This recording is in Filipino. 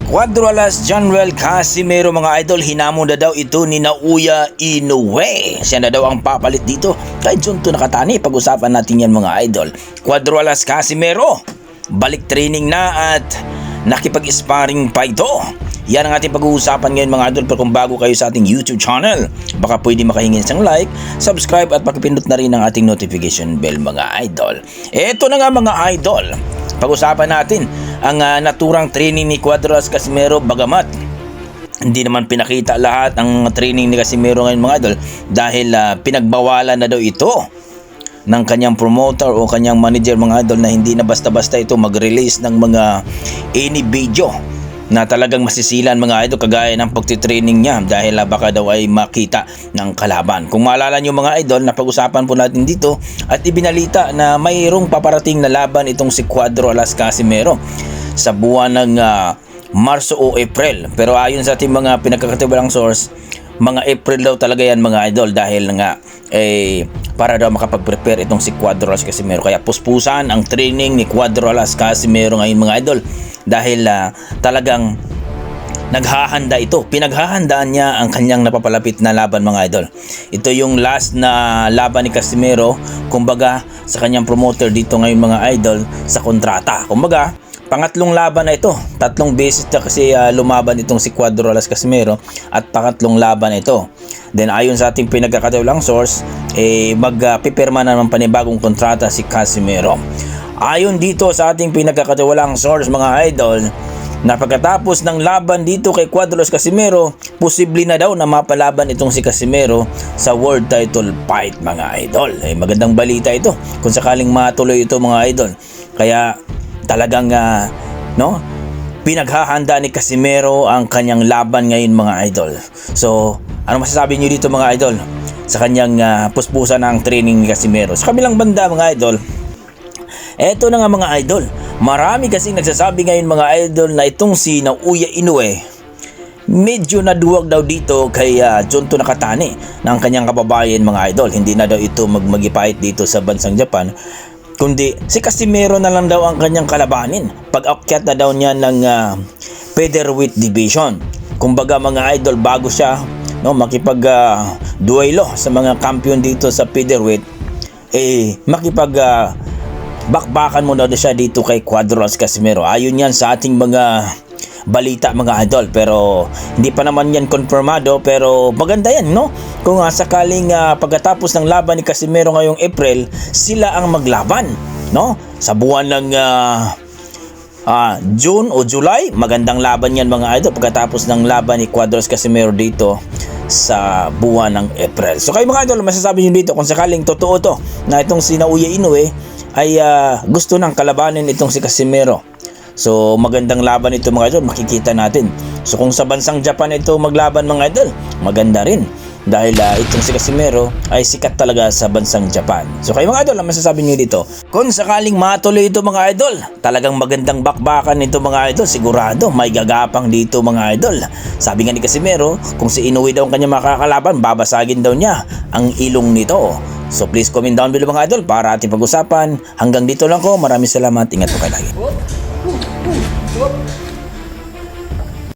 Cuadro Alas General Casimero mga idol, hinamon na daw ito ni Naoya Inoue. Siya na daw ang papalit dito kay Junto Nakatani. Pag-usapan natin yan mga idol. Cuadro Alas Casimero, balik training na at nakipag-sparring pa ito. Yan ang ating pag-uusapan ngayon mga idol. Pero kung bago kayo sa ating YouTube channel, baka pwede makahingin isang like, subscribe at pakipindot na rin ang ating notification bell mga idol. Eto na nga mga idol, pag-usapan natin ang naturang training ni Cuadro Alas Casimero. Bagamat hindi naman pinakita lahat ang training ni Casimero ngayon mga idol dahil pinagbawalan na daw ito ng kanyang promoter o kanyang manager mga idol na hindi na basta-basta ito mag-release ng mga any video na talagang masisilan mga idol kagaya ng pagtitraining niya dahil baka daw ay makita ng kalaban. Kung maalala nyo mga idol, napag-usapan po natin dito at ibinalita na mayroong paparating na laban itong si Cuadro Alas Casimero sa buwan ng Marso o April. Pero ayon sa ating mga pinagkakatiwalang source, mga April daw talaga yan mga idol dahil nga para daw makapag-prepare itong si Cuadro Alas Casimero. Kaya puspusan ang training ni Cuadro Alas Casimero ngayon mga idol dahil talagang naghahanda ito. Pinaghahandaan niya ang kanyang napapalapit na laban mga idol. Ito yung last na laban ni Casimero kumbaga sa kanyang promoter dito ngayon mga idol sa kontrata. Kumbaga pangatlong laban na ito. 3 beses na kasi lumaban itong si Cuadro Alas Casimero at pangatlong laban na ito. Then ayon sa ating pinagkakatiwalang source, magpipirma na naman panibagong kontrata si Casimero. Ayon dito sa ating pinagkakatiwalang source mga idol, na pagkatapos ng laban dito kay Cuadro Alas Casimero, posible na daw na mapalaban itong si Casimero sa world title fight mga idol. Magandang balita ito kung sakaling matuloy ito mga idol. Kaya talagang pinaghahanda ni Casimero ang kanyang laban ngayon mga idol. So ano masasabi niyo dito mga idol sa kanyang puspusan ng training ni Casimero? Sa kabilang banda mga idol, eto na nga mga idol, marami kasing nagsasabi ngayon mga idol na itong si Naoya Inoue medyo naduwag daw dito kay Junto Nakatani ng kanyang kababayan mga idol. Hindi na daw ito magmagipait dito sa bansang Japan, kundi si Casimero na lang daw ang kanyang kalabanin pag-akyat na daw niya ng featherweight division. Kumbaga mga idol, bago siya makipag duelo sa mga kampiyon dito sa featherweight, makipag bakbakan mo na siya dito kay Cuadro Alas Casimero. Ayon yan sa ating mga balita mga idol, pero hindi pa naman yan konfirmado. Pero maganda yan kung sakaling pagkatapos ng laban ni Casimero ngayong April, sila ang maglaban sa buwan ng June o July. Magandang laban yan mga idol pagkatapos ng laban ni Cuadro Alas Casimero dito sa buwan ng April. So kayo mga idol, masasabi nyo dito kung sakaling totoo to na itong si Naoya Inoue ay gusto ng kalabanin itong si Casimero. So magandang laban ito mga idol, makikita natin. So kung sa bansang Japan ito maglaban mga idol, maganda rin dahil itong si Casimero ay sikat talaga sa bansang Japan. So kayo mga idol, ang masasabi niyo dito kung sakaling matuloy ito mga idol, talagang magandang bakbakan ito mga idol. Sigurado may gagapang dito mga idol. Sabi nga ni Casimero, kung si Inoue daw ang kanya makakalaban, babasagin daw niya ang ilong nito. So please comment down below mga idol para ating pag-usapan. Hanggang dito lang ko. Maraming salamat. Ingat po kayo lagi.